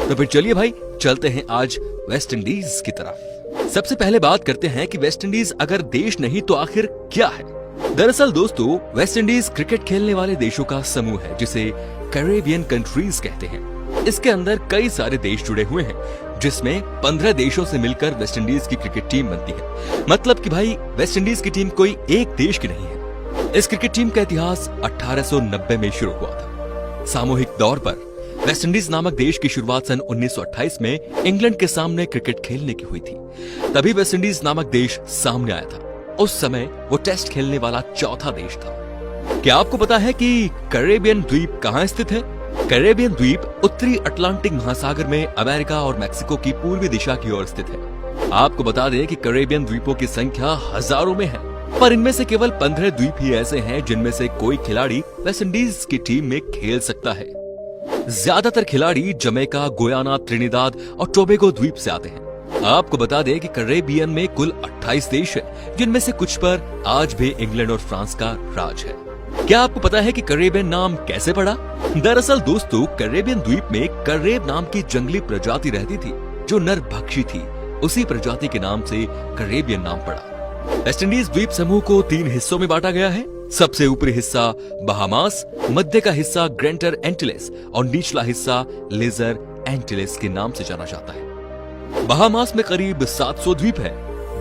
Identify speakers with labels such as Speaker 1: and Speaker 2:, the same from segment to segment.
Speaker 1: तो फिर चलिए भाई चलते हैं आज वेस्ट इंडीज की तरफ। सबसे पहले बात करते हैं कि वेस्ट इंडीज अगर देश नहीं तो आखिर क्या है। दरअसल दोस्तों, वेस्ट इंडीज क्रिकेट खेलने वाले देशों का समूह है जिसे कैरेबियन कंट्रीज कहते हैं। इसके अंदर कई सारे देश जुड़े हुए हैं जिसमें 15 देशों से मिलकर वेस्ट इंडीज की क्रिकेट टीम बनती है। मतलब कि भाई वेस्ट इंडीज की टीम कोई एक देश की नहीं है। इस क्रिकेट टीम का इतिहास 1890 में शुरू हुआ था। सामूहिक तौर पर वेस्ट इंडीज नामक देश की शुरुआत सन 1928 में इंग्लैंड के सामने क्रिकेट खेलने की हुई थी। तभी वेस्ट इंडीज नामक देश सामने आया था। उस समय वो टेस्ट खेलने वाला चौथा देश था। क्या आपको पता है कि कैरेबियन द्वीप कहाँ स्थित है? कैरेबियन द्वीप उत्तरी अटलांटिक महासागर में अमेरिका और मैक्सिको की पूर्वी दिशा की ओर स्थित है। आपको बता दें कि कैरेबियन द्वीपों की संख्या हजारों में है, पर इनमें से केवल 15 द्वीप ही ऐसे हैं जिनमें से कोई खिलाड़ी वेस्ट इंडीज की टीम में खेल सकता है। ज्यादातर खिलाड़ी जमैका, गुयाना, त्रिनिदाद और टोबैगो द्वीप से आते हैं। आपको बता दें कि कैरेबियन में कुल 28 देश है, जिनमें से कुछ पर आज भी इंग्लैंड और फ्रांस का राज है। क्या आपको पता है कि कैरेबियन नाम कैसे पड़ा? दरअसल दोस्तों, कैरेबियन द्वीप में कैरेब नाम की जंगली प्रजाति रहती थी जो नरभक्षी थी। उसी प्रजाति के नाम से कैरेबियन नाम पड़ा। वेस्ट इंडीज द्वीप समूह को 3 हिस्सों में बांटा गया है। सबसे ऊपरी हिस्सा बहामास, मध्य का हिस्सा ग्रेटर एंटिलेस और निचला हिस्सा लेजर एंटिलेस के नाम से जाना जाता है। बहामास में करीब 700 द्वीप है।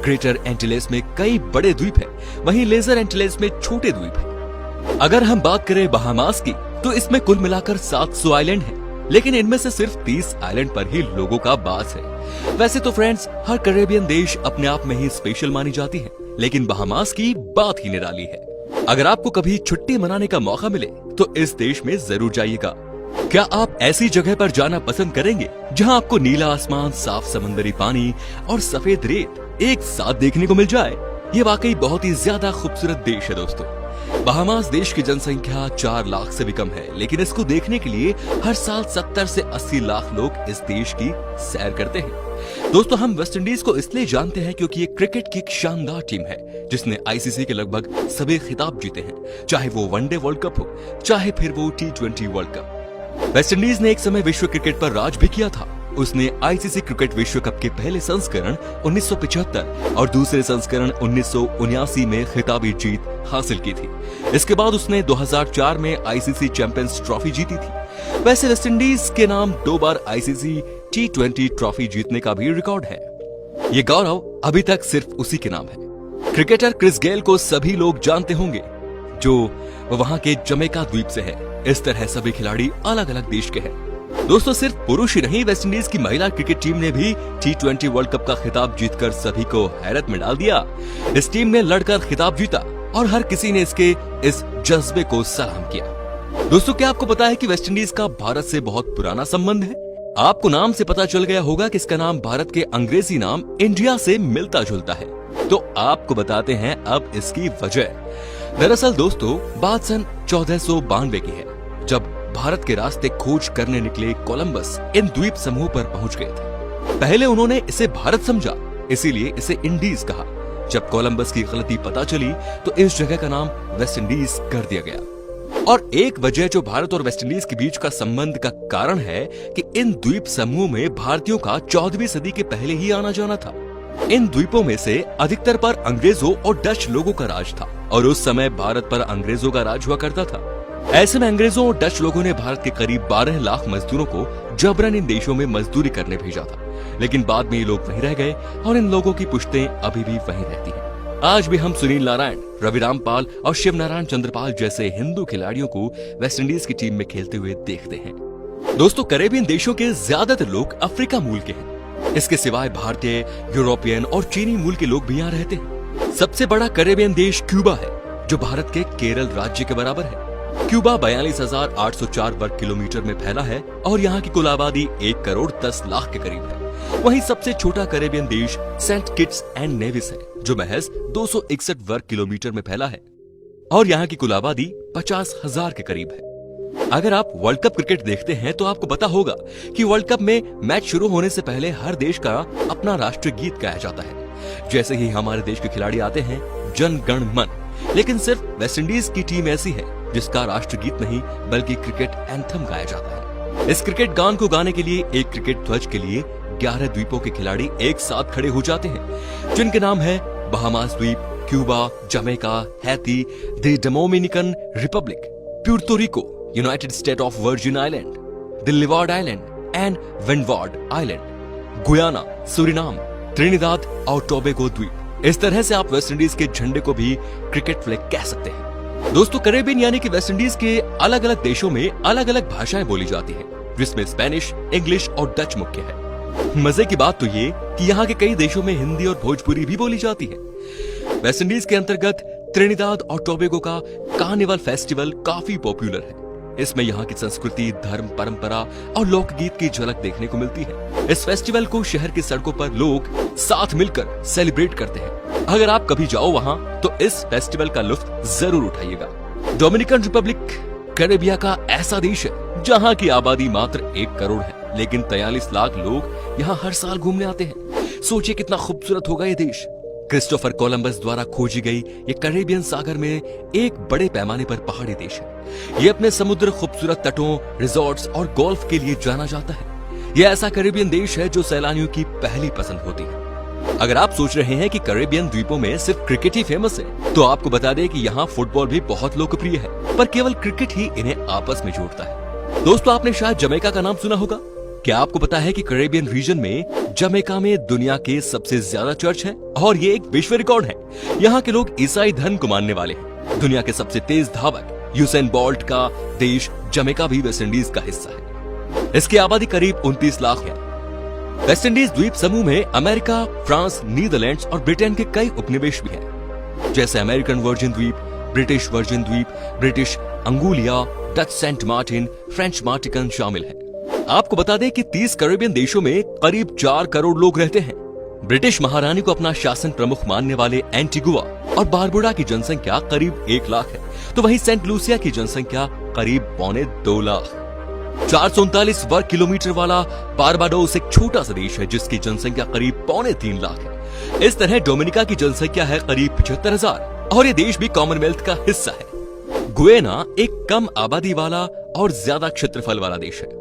Speaker 1: ग्रेटर एंटिलेस में कई बड़े द्वीप है, वहीं लेजर एंटिलेस में छोटे द्वीप है। अगर हम बात करें बहामास की, तो इसमें कुल मिलाकर 700 आइलैंड है, लेकिन इनमें से सिर्फ 30 आइलैंड पर ही लोगों का बास है। वैसे तो फ्रेंड्स, हर कैरेबियन देश अपने आप में ही स्पेशल मानी जाती है, लेकिन बहामास की बात ही निराली है। अगर आपको कभी छुट्टी मनाने का मौका मिले तो इस देश में जरूर जाइएगा। क्या आप ऐसी जगह पर जाना पसंद करेंगे जहां आपको नीला आसमान, साफ समंदरी पानी और सफेद रेत एक साथ देखने को मिल जाए? ये वाकई बहुत ही ज्यादा खूबसूरत देश है दोस्तों। बहामास देश की जनसंख्या 4 लाख से भी कम है, लेकिन इसको देखने के लिए हर साल 70 से 80 लाख लोग इस देश की सैर करते हैं। दोस्तों, हम वेस्ट इंडीज को इसलिए जानते हैं क्योंकि ये क्रिकेट की एक शानदार टीम है जिसने आईसीसी के लगभग सभी खिताब जीते हैं, चाहे वो वनडे वर्ल्ड कप हो, चाहे फिर वो T20 world cup. West Indies ने एक समय विश्व क्रिकेट पर राज भी किया था। उसने आईसीसी क्रिकेट विश्व कप के पहले संस्करण 1975 और दूसरे संस्करण 1979 में खिताबी जीत हासिल की थी। इसके बाद उसने 2004 में आईसीसी चैंपियंस ट्रॉफी जीती थी। वैसे वेस्ट इंडीज के नाम 2 बार आईसीसी T20 ट्रॉफी जीतने का भी रिकॉर्ड है। ये गौरव अभी तक सिर्फ उसी के नाम है। क्रिकेटर क्रिस गेल को सभी लोग जानते होंगे, जो वहां के जमैका द्वीप से है। इस तरह सभी खिलाड़ी अलग अलग देश के हैं। दोस्तों, सिर्फ पुरुष ही नहीं, वेस्ट इंडीज की महिला क्रिकेट टीम ने भी T20 वर्ल्ड कप का खिताब जीतकर सभी को हैरत में डाल दिया। इस टीम ने लड़कर खिताब जीता और हर किसी ने इसके इस जज्बे को सलाम किया। दोस्तों, क्या आपको पता है कि वेस्ट इंडीज का भारत से बहुत पुराना संबंध है? आपको नाम से पता चल गया होगा कि इसका नाम भारत के अंग्रेजी नाम इंडिया से मिलता जुलता है। तो आपको बताते हैं अब इसकी वजह। दरअसल दोस्तों, बात सन 1492 की है, जब भारत के रास्ते खोज करने निकले कोलंबस इन द्वीप समूह पर पहुंच गए थे। पहले उन्होंने इसे भारत समझा, इसीलिए इसे इंडीज कहा। जब कोलंबस की गलती पता चली तो इस जगह का नाम वेस्ट इंडीज कर दिया गया। और एक वजह जो भारत और वेस्ट इंडीज के बीच का संबंध का कारण है कि इन द्वीप समूह में भारतीयों का 14वीं सदी के पहले ही आना जाना था। इन द्वीपों में से अधिकतर पर अंग्रेजों और डच लोगों का राज था और उस समय भारत पर अंग्रेजों का राज हुआ करता था। ऐसे में अंग्रेजों और डच लोगों ने भारत के करीब 12 लाख मजदूरों को जबरन इन देशों में मजदूरी करने भेजा था, लेकिन बाद में ये लोग वहीं रह गए और इन लोगों की पुश्तें अभी भी वहीं रहती हैं। आज भी हम सुनील नारायण, रवि रामपाल और शिव नारायण चंद्रपाल जैसे हिंदू खिलाड़ियों को वेस्ट इंडीज की टीम में खेलते हुए देखते हैं। दोस्तों, कैरेबियन देशों के ज्यादातर लोग अफ्रीका मूल के हैं। इसके सिवाय भारतीय, यूरोपियन और चीनी मूल के लोग भी यहाँ रहते हैं। सबसे बड़ा कैरेबियन देश क्यूबा है, जो भारत के केरल राज्य के बराबर है। क्यूबा 42,804 वर्ग किलोमीटर में फैला है और यहाँ की कुल आबादी 1 करोड़ 10 लाख के करीब है। वहीं सबसे छोटा कैरेबियन देश सेंट किट्स एंड नेविस है, जो महज 261 वर्ग किलोमीटर में फैला है और यहाँ की कुल आबादी 50,000 के करीब है। अगर आप वर्ल्ड कप क्रिकेट देखते हैं तो आपको पता होगा कि वर्ल्ड कप में मैच शुरू होने से पहले हर देश का अपना राष्ट्रीय गीत गाया जाता है। जैसे ही हमारे देश के खिलाड़ी आते हैं, जन गण मन। लेकिन सिर्फ वेस्ट इंडीज की टीम ऐसी है जिसका राष्ट्रगीत नहीं बल्कि क्रिकेट एंथम गाया जाता है। इस क्रिकेट गान को गाने के लिए एक क्रिकेट ध्वज के लिए 11 द्वीपों के खिलाड़ी एक साथ खड़े हो जाते हैं, जिनके नाम है बहामास द्वीप, Cuba, Jamaica, Haiti, the Dominican Republic, Puerto Rico, United State of Virgin Island, the Leeward Island and Windward Island, Guyana, Suriname, Trinidad और टोबैगो द्वीप। इस तरह से आप वेस्ट इंडीज के झंडे को भी क्रिकेट फ्लैग कह सकते हैं। दोस्तों, कैरेबियन यानी कि वेस्ट इंडीज के अलग अलग देशों में अलग अलग भाषाएं बोली जाती हैं, जिसमें स्पेनिश, इंग्लिश और डच मुख्य है। मजे की बात तो ये कि यहाँ के कई देशों में हिंदी और भोजपुरी भी बोली जाती है। वेस्ट इंडीज के अंतर्गत त्रिनिदाद और टोबैगो का कार्निवल फेस्टिवल काफी पॉपुलर है। इसमें यहाँ की संस्कृति, धर्म, परंपरा और लोकगीत की झलक देखने को मिलती है। इस फेस्टिवल को शहर की सड़कों पर लोग साथ मिलकर सेलिब्रेट करते हैं। अगर आप कभी जाओ वहाँ तो इस फेस्टिवल का लुत्फ जरूर उठाइएगा। डोमिनिकन रिपब्लिक कैरेबिया का ऐसा देश है जहाँ की आबादी मात्र 1 करोड़ है, लेकिन 43 लाख लोग यहाँ हर साल घूमने आते हैं। सोचिए कितना खूबसूरत होगा ये देश। क्रिस्टोफर कोलंबस द्वारा खोजी गई ये कैरेबियन सागर में एक बड़े पैमाने पर पहाड़ी देश है। ये अपने समुद्र, खूबसूरत तटों, रिजॉर्ट्स और गोल्फ के लिए जाना जाता है। ये ऐसा कैरेबियन देश है जो सैलानियों की पहली पसंद होती है। अगर आप सोच रहे हैं कि कैरेबियन द्वीपों में सिर्फ क्रिकेट ही फेमस है, तो आपको बता दें कि यहाँ फुटबॉल भी बहुत लोकप्रिय है, पर केवल क्रिकेट ही इन्हें आपस में जोड़ता है। दोस्तों, आपने शायद जमैका का नाम सुना होगा। क्या आपको पता है कि कैरेबियन रीजन में जमैका में दुनिया के सबसे ज्यादा चर्च हैं और ये एक विश्व रिकॉर्ड है। यहाँ के लोग ईसाई धर्म को मानने वाले हैं। दुनिया के सबसे तेज धावक यूसेन बोल्ट का देश जमैका भी वेस्ट इंडीज का हिस्सा है। इसकी आबादी करीब 29 लाख है। वेस्ट इंडीज द्वीप समूह में अमेरिका, फ्रांस, नीदरलैंड्स और ब्रिटेन के कई उपनिवेश भी हैं, जैसे अमेरिकन वर्जिन द्वीप, ब्रिटिश वर्जिन द्वीप, British Anguilla, Dutch Saint Martin, French Martinique शामिल है। आपको बता दें कि 30 कैरेबियन देशों में करीब 4 करोड़ लोग रहते हैं। ब्रिटिश महारानी को अपना शासन प्रमुख मानने वाले एंटीगुआ और बारबुडा की जनसंख्या करीब 1 लाख है, तो वहीं सेंट लूसिया की जनसंख्या करीब 1.25 लाख। 439 वर्ग किलोमीटर वाला बारबाडोस एक छोटा सा देश है जिसकी जनसंख्या करीब 3.25 लाख है। इस तरह डोमिनिका की जनसंख्या है करीब 75,000 और ये देश भी कॉमनवेल्थ का हिस्सा है। गुयाना एक कम आबादी वाला और ज्यादा क्षेत्रफल वाला देश है।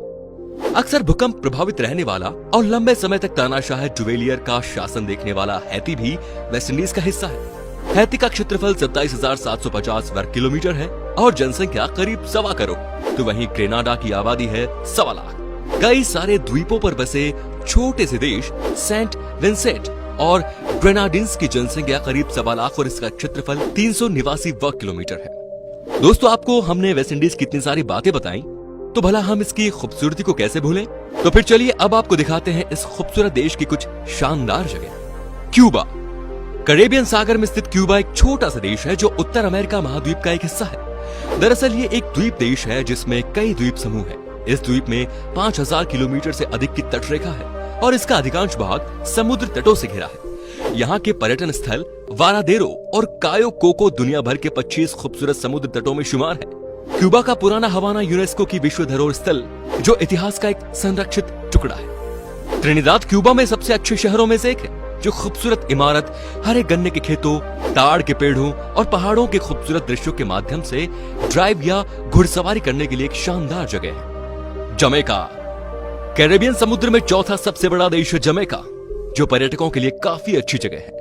Speaker 1: अक्सर भूकंप प्रभावित रहने वाला और लंबे समय तक तानाशाह डुवेलियर का शासन देखने वाला हैती भी वेस्ट इंडीज का हिस्सा है। हैती का क्षेत्रफल 27,750 वर्ग किलोमीटर है और जनसंख्या करीब 1.25 करोड़, तो वहीं ग्रेनाडा की आबादी है 1.25 लाख। कई सारे द्वीपों पर बसे छोटे से देश सेंट विंसेंट और ग्रेनाडिन्स की जनसंख्या करीब 1.25 लाख और इसका क्षेत्रफल 389 वर्ग किलोमीटर है। दोस्तों, आपको हमने वेस्ट इंडीज की इतनी सारी बातें बताई, तो भला हम इसकी खूबसूरती को कैसे भूलें? तो फिर चलिए अब आपको दिखाते हैं इस खूबसूरत देश की कुछ शानदार जगह। क्यूबा। कैरेबियन सागर में स्थित क्यूबा एक छोटा सा देश है जो उत्तर अमेरिका महाद्वीप का एक हिस्सा है। दरअसल ये एक द्वीप देश है जिसमें कई द्वीप समूह हैं। इस द्वीप में 5000 किलोमीटर से अधिक की तटरेखा है और इसका अधिकांश भाग समुद्र तटों से घिरा है। यहाँ के पर्यटन स्थल वारादेरो और कायो कोको दुनिया भर के 25 खूबसूरत समुद्र तटों में शुमार है। क्यूबा का पुराना हवाना यूनेस्को की विश्व धरोहर स्थल जो इतिहास का एक संरक्षित टुकड़ा है। त्रिनिदाद क्यूबा में सबसे अच्छे शहरों में से एक है, जो खूबसूरत इमारत, हरे गन्ने के खेतों, ताड़ के पेड़ों और पहाड़ों के खूबसूरत दृश्यों के माध्यम से ड्राइव या घुड़सवारी करने के लिए एक शानदार जगह है। जमैका। कैरेबियन समुद्र में चौथा सबसे बड़ा देश है जमैका, जो पर्यटकों के लिए काफी अच्छी जगह है।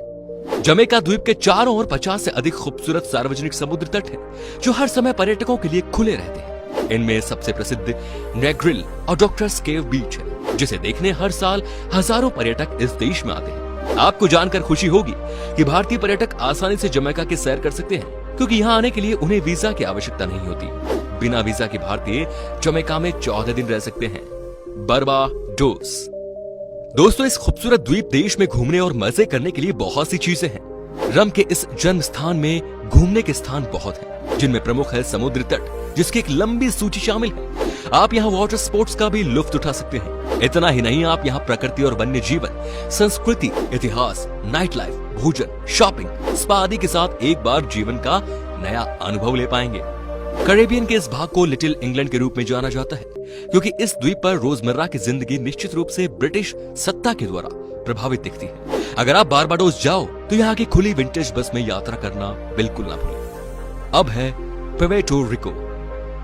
Speaker 1: जमैका द्वीप के चारों ओर 50 से अधिक खूबसूरत सार्वजनिक समुद्र तट हैं, जो हर समय पर्यटकों के लिए खुले रहते हैं। इनमें सबसे प्रसिद्ध नेग्रिल और डॉक्टर्स केव बीच है, जिसे देखने हर साल हजारों पर्यटक इस देश में आते हैं। आपको जानकर खुशी होगी कि भारतीय पर्यटक आसानी से जमैका की सैर कर सकते हैं, क्योंकि यहाँ आने के लिए उन्हें वीजा की आवश्यकता नहीं होती। बिना वीजा के भारतीय जमैका में 14 दिन रह सकते हैं। बारबाडोस। दोस्तों, इस खूबसूरत द्वीप देश में घूमने और मजे करने के लिए बहुत सी चीजें हैं। रम के इस जन्म स्थान में घूमने के स्थान बहुत हैं, जिनमें प्रमुख है समुद्र तट, जिसकी एक लंबी सूची शामिल है। आप यहाँ वाटर स्पोर्ट्स का भी लुत्फ उठा सकते हैं। इतना ही नहीं, आप यहाँ प्रकृति और वन्य जीवन, संस्कृति, इतिहास, नाइट लाइफ, भोजन, शॉपिंग, स्पा आदि के साथ एक बार जीवन का नया अनुभव ले पाएंगे। कैरेबियन के इस भाग को लिटिल इंग्लैंड के रूप में जाना जाता है, क्योंकि इस द्वीप पर रोजमर्रा की जिंदगी निश्चित रूप से ब्रिटिश सत्ता के द्वारा प्रभावित दिखती है। अगर आप बारबाडोस जाओ तो यहाँ की खुली विंटेज बस में यात्रा करना बिल्कुल ना भूलें। अब है पुएर्टो रिको।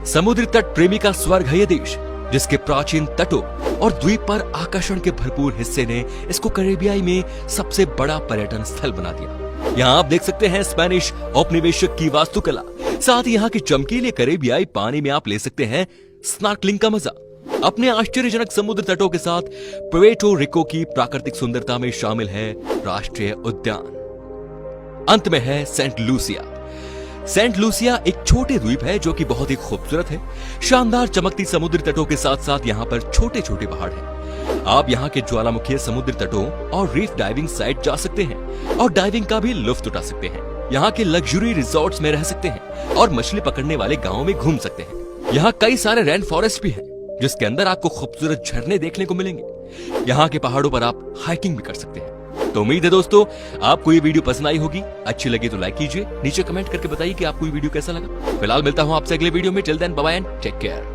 Speaker 1: समुद्री तट प्रेमी का स्वर्ग है ये देश, जिसके प्राचीन तटों और द्वीप पर आकर्षण के भरपूर हिस्से ने इसको कैरेबियाई में सबसे बड़ा पर्यटन स्थल बना दिया। यहाँ आप देख सकते हैं स्पेनिश औपनिवेशिक की वास्तुकला, साथ ही यहाँ की चमकीले कैरेबियाई पानी में आप ले सकते हैं स्नॉर्कलिंग का मजा। अपने आश्चर्यजनक समुद्र तटों के साथ पुएर्टो रिको की प्राकृतिक सुंदरता में शामिल है राष्ट्रीय उद्यान। अंत में है सेंट लूसिया। सेंट लूसिया एक छोटे द्वीप है जो कि बहुत ही खूबसूरत है। शानदार चमकती समुद्री तटों के साथ साथ यहाँ पर छोटे छोटे पहाड़ हैं। आप यहाँ के ज्वालामुखी समुद्री तटों और रीफ डाइविंग साइट जा सकते हैं और डाइविंग का भी लुत्फ उठा सकते हैं। यहाँ के लग्जरी रिजॉर्ट्स में रह सकते हैं और मछली पकड़ने वाले गाँव में घूम सकते हैं। यहाँ कई सारे रेन फॉरेस्ट भी हैं जिसके अंदर आपको खूबसूरत झरने देखने को मिलेंगे। यहाँ के पहाड़ों पर आप हाइकिंग भी कर सकते हैं। तो उम्मीद है दोस्तों आपको ये वीडियो पसंद आई होगी। अच्छी लगी तो लाइक कीजिए, नीचे कमेंट करके बताइए कि आपको ये वीडियो कैसा लगा। फिलहाल मिलता हूँ आपसे अगले वीडियो में। Till then bye bye and take care.